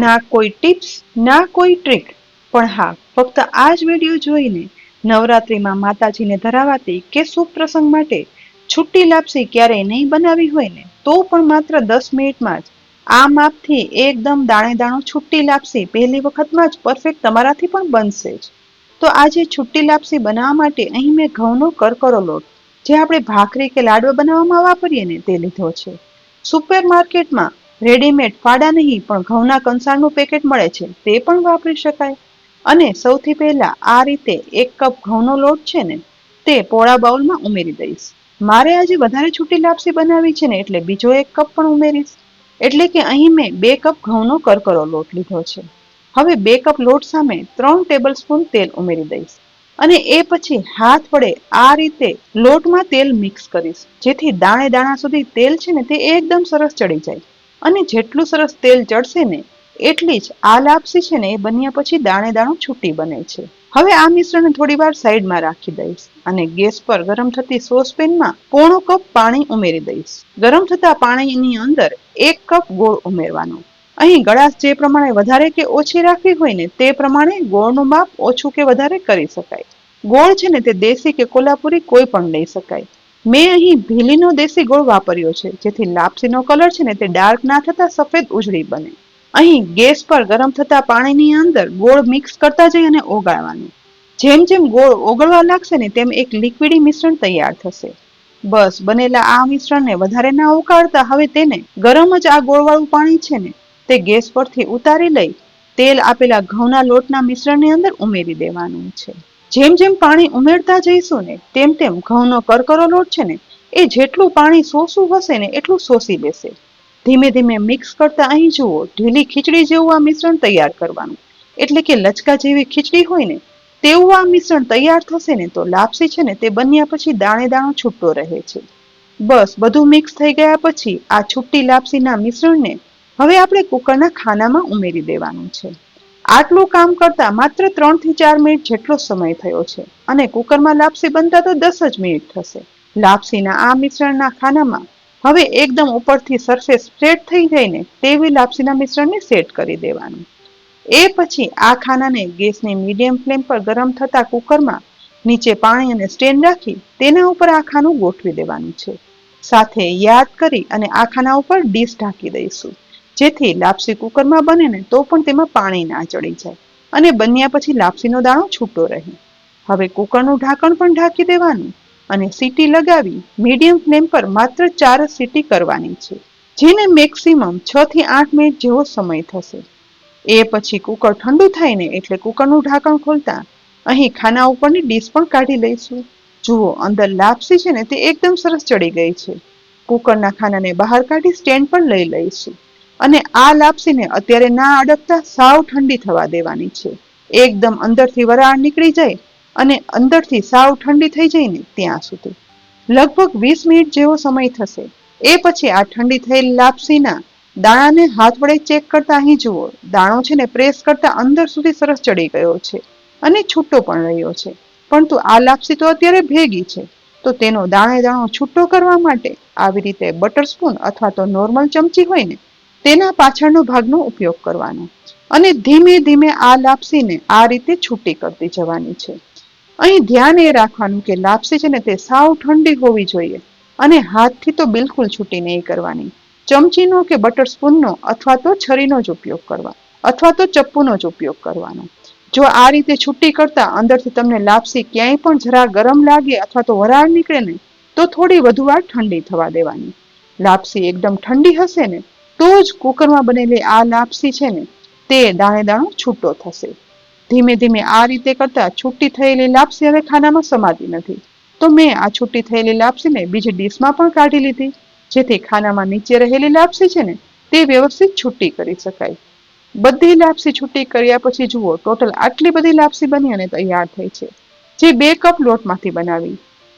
ના કોઈ ટિપ્સ, ના કોઈ ટ્રીક, પણ હા, ફક્ત આ જ વિડીયો જોઈને નવરાત્રીમાં માતાજીને ધરાવાતી કે શુભ પ્રસંગ માટે છુટ્ટી લાપસી ક્યારેય નહીં બનાવી હોય ને, તો પણ માત્ર 10 મિનિટમાં જ આ માપથી એકદમ દાણે દાણો છુટ્ટી લાપસી પહેલી વખતમાં જ પરફેક્ટ તમારાથી પણ બનશે જ. તો આજે છુટ્ટી લાપસી બનાવવા માટે અહીં મેં ઘઉંનો કરકરો લોટ, જે આપણે ભાખરી કે લાડવા બનાવવામાં વાપરીએ ને, તે લીધો છે. સુપર માર્કેટમાં રેડીમેડ ફાડા નહીં પણ ઘઉંના કંસારનું પેકેટ મળે છે, તે પણ વાપરી શકાય. અને સૌથી પહેલા આ રીતે 1 કપ ઘઉંનો લોટ છે ને, તે પોળા બાઉલમાં ઉમેરી દઈશ. મારે આજે વધારે છુટ્ટી લાપસી બનાવી છે ને, એટલે બીજો 1 કપ પણ ઉમેરીશ. એટલે કે અહીં મેં 2 કપ ઘઉંનો કરકરો લોટ લીધો છે. હવે 2 કપ લોટ સામે 3 ટેબલ સ્પૂન તેલ ઉમેરી દઈશ. અને એ પછી હાથ વડે આ રીતે લોટમાં તેલ મિક્સ કરીશ, જેથી દાણે દાણા સુધી તેલ છે ને, તે એકદમ સરસ ચડી જાય. અને જેટલું સરસ તેલ ચડશે ને, એટલી જ આ લાપસી છે ને, એ બન્યા પછી દાણે દાણો છૂટી બને છે. હવે આ મિશ્રણને થોડી વાર સાઈડમાં રાખી દઈશ અને ગેસ પર ગરમ થતી સોસપેનમાં પોણો કપ પાણી ઉમેરી દઈશ. ગરમ થતા પાણીની અંદર 1 કપ ગોળ ઉમેરવાનો. અહીં ગળાશ જે પ્રમાણે વધારે કે ઓછી રાખવી હોય ને, તે પ્રમાણે ગોળનું માપ ઓછું કે વધારે કરી શકાય. ગોળ છે ને, તે દેશી કે કોલ્હાપુરી કોઈ પણ લઈ શકાય. મેં અહીં ભીલીનો દેશી ગોળ વાપર્યો છે, જેથી લાપસીનો કલર છે ને, તે ડાર્ક ના થતા સફેદ ઉજળી બને. અહીં ગેસ પર ગરમ થતા પાણીની અંદર ગોળ મિક્સ કરતા જઈ અને ઓગાળવાનું. જેમ જેમ ગોળ ઓગળવા લાગશે ને, તેમ એક લિક્વિડી મિશ્રણ તૈયાર થશે. બસ બનેલા આ મિશ્રણને વધારે ના ઉકાળતા હવે તેને ગરમ જ આ ગોળવાળું પાણી છે ને, તે ગેસ પરથી ઉતારી લઈ તેલ આપેલા ઘઉંના લોટના મિશ્રણની અંદર ઉમેરી દેવાનું છે. જેમ જેમ પાણી ઉમેરતા જઈશું ને, તેમ તેમ ઘઉંનો કરકરો લોટ છે ને, એ જેટલું પાણી શોષવું હશે ને, એટલું શોષી લેશે. ધીમે ધીમે મિક્સ કરતા અહીં જુઓ, ઢીલી ખીચડી જેવું આ મિશ્રણ તૈયાર કરવાનું. એટલે કે લચકા જેવી ખીચડી હોય ને, તેવું આ મિશ્રણ તૈયાર થશે ને, તો લાપસી છે ને, તે બન્યા પછી દાણે દાણો છૂટો રહે છે. બસ બધું મિક્સ થઈ ગયા પછી આ છુટ્ટી લાપસીના મિશ્રણને હવે આપણે કુકરના ખાનામાં ઉમેરી દેવાનું છે. આટલું કામ કરતા માત્ર 3 થી 4 મિનિટ જેટલો સમય થયો છે, અને કુકરમાં લાપસી બનતા તો 10 જ મિનિટ થશે. લાપસીના આ મિશ્રણના ખાનામાં હવે એકદમ ઉપરથી સરફેસ સ્પ્રેડ થઈ જાય ને, તેવી લાપસીના મિશ્રણને સેટ કરી દેવાનું. એ પછી આ ખાનાને ગેસની મીડિયમ ફ્લેમ પર ગરમ થતા કુકરમાં નીચે પાણી અને સ્ટેન્ડ રાખી તેના ઉપર આ ખાનું ગોઠવી દેવાનું છે. સાથે યાદ કરી અને આ ખાના ઉપર ડીશ ઢાંકી દઈશું, જેથી લાપસી કુકરમાં બને ને, તો પણ તેમાં પાણી ના ચડી જાય અને બન્યા પછી લાપસીનો દાણો છૂટો રહે. હવે કુકરનું ઢાંકણ પણ ઢાંકી દેવાનું અને સીટી લગાવી મીડિયમ ફ્લેમ પર માત્ર 4 જ સીટી કરવાની છે, જેને મેક્સિમમ 6 થી 8 મિનિટ જેવો સમય થશે. એ પછી કુકર ઠંડુ થાય ને, એટલે કુકરનું ઢાંકણ ખોલતા અહીં ખાના ઉપરની ડીશ પણ કાઢી લઈશું. જુઓ, અંદર લાપસી છે ને, તે એકદમ સરસ ચડી ગઈ છે. કુકરના ખાનાને બહાર કાઢી સ્ટેન્ડ પણ લઈ લઈશું અને આ લાપસીને અત્યારે ના અડકતા સાવ ઠંડી થવા દેવાની છે. એકદમ અંદરથી વરાળ નીકળી જાય અને અંદરથી સાવ ઠંડી થઈ જાય ને, ત્યાં સુધી લગભગ 20 મિનિટ જેવો સમય થશે. એ પછી આ ઠંડી થયેલી લાપસીના દાણાને હાથ વડે ચેક કરતા અહીં જુઓ, દાણો છે ને, પ્રેસ કરતા અંદર સુધી સરસ ચડી ગયો છે અને છૂટો પણ રહ્યો છે. પરંતુ આ લાપસી તો અત્યારે ભેગી છે, તો તેનો દાણે દાણો છૂટો કરવા માટે આવી રીતે બટર સ્પૂન અથવા તો નોર્મલ ચમચી હોય ને, તેના પાછળનો ભાગનો ઉપયોગ કરવાનો અને ધીમે ધીમે આ લાપસીને આ રીતે છૂટી કરતી જવાની છે. અહીં ધ્યાન એ રાખવાનું કે લાપસી છે ને, તે સાવ ઠંડી હોવી જોઈએ અને હાથથી તો બિલકુલ છૂટી નહીં કરવાની. ચમચીનો કે બટર સ્પૂનનો અથવા તો છરીનો જ ઉપયોગ કરવાનો અથવા તો ચપ્પુનો જ ઉપયોગ કરવાનો. જો આ રીતે છૂટી કરતા અંદરથી તમને લાપસી ક્યાંય પણ જરા ગરમ લાગે અથવા તો વરાળ નીકળે ને, તો થોડી વધુ વાર ઠંડી થવા દેવાની. લાપસી એકદમ ઠંડી હશે ને, તો જ કુકરમાં બનેલી આ લાપસી છે ને, તે દાણે દાણો છૂટો થશે. ધીમે ધીમે આ રીતે કરતા છૂટી થયેલી લાપસી હવે ખાનામાં સમાતી નથી, તો મેં આ છૂટી થયેલી લાપસીને બીજી ડીશમાં પણ કાઢી લીધી, જેથી ખાનામાં નીચે રહેલી લાપસી છે ને, તે વ્યવસ્થિત છૂટી કરી શકાય. બધી લાપસી છૂટી કર્યા પછી જુઓ, ટોટલ આટલી બધી લાપસી બની અને તૈયાર થઈ છે, જે 2 કપ લોટમાંથી બનાવી.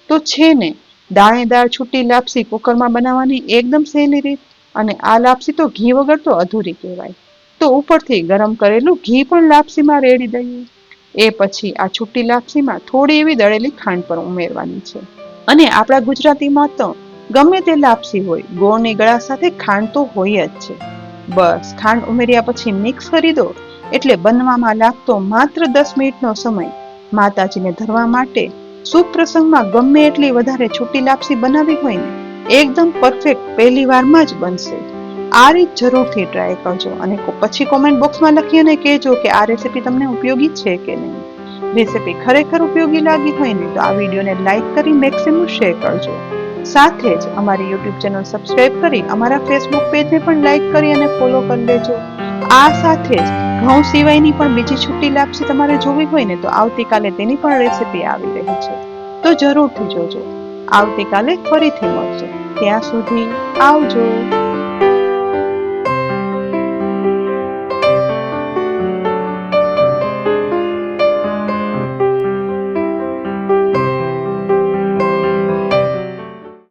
તો છે ને, દાણેદાર છૂટી લાપસી કુકરમાં બનાવવાની એકદમ સહેલી રીત. અને આ લાપસી તો ઘી વગર તો અધૂરી કહેવાય. તો ઉપરથી ગરમ કરેલું ઘી પણ લાપસીમાં રેડી દઈએ. એ પછી આ છૂટી લાપસીમાં થોડી એવી દળેલી ખાંડ પણ ઉમેરવાની છે. અને આપણા ગુજરાતીમાં તો ગમે તે લાપસી હોય, ગોળની ગળા સાથે ખાંડ તો હોય જ છે. બસ ખાંડ ઉમેર્યા પછી મિક્સ કરી દો એટલે બનવામાં લાગતો માત્ર 10 મિનિટનો સમય માતાજીને ધરવા માટે શુભ પ્રસંગમાં ગમે એટલી વધારે છૂટી લાપસી બનાવી હોય ને એકદમ પરફેક્ટ પહેલી વારમાં જ બનશે. આ રીત જરૂરથી ટ્રાય કરજો અને પછી કોમેન્ટ બોક્સમાં લખીને કહેજો કે આ રેસીપી તમને ઉપયોગી છે કે નહીં. રેસીપી ખરેખર ઉપયોગી લાગી હોય ને તો આ વિડીયોને લાઈક કરી મેક્સિમમ શેર કરજો. સાથે જ અમારી યુટ્યુબ ચેનલ સબસ્ક્રાઇબ કરી અમારા ફેસબુક પેજને પણ લાઈક કરી અને ફોલો કરી લેજો. આ સાથે જ ઘઉં સિવાયની પણ બીજી છૂટી લાપસી તમારે જોવી હોય ને તો આવતીકાલે તેની પણ રેસીપી આવી રહી છે, તો જરૂરથી જોજો. આવતીકાલે ફરીથી મળશે. ત્યાં સુધી આવજો.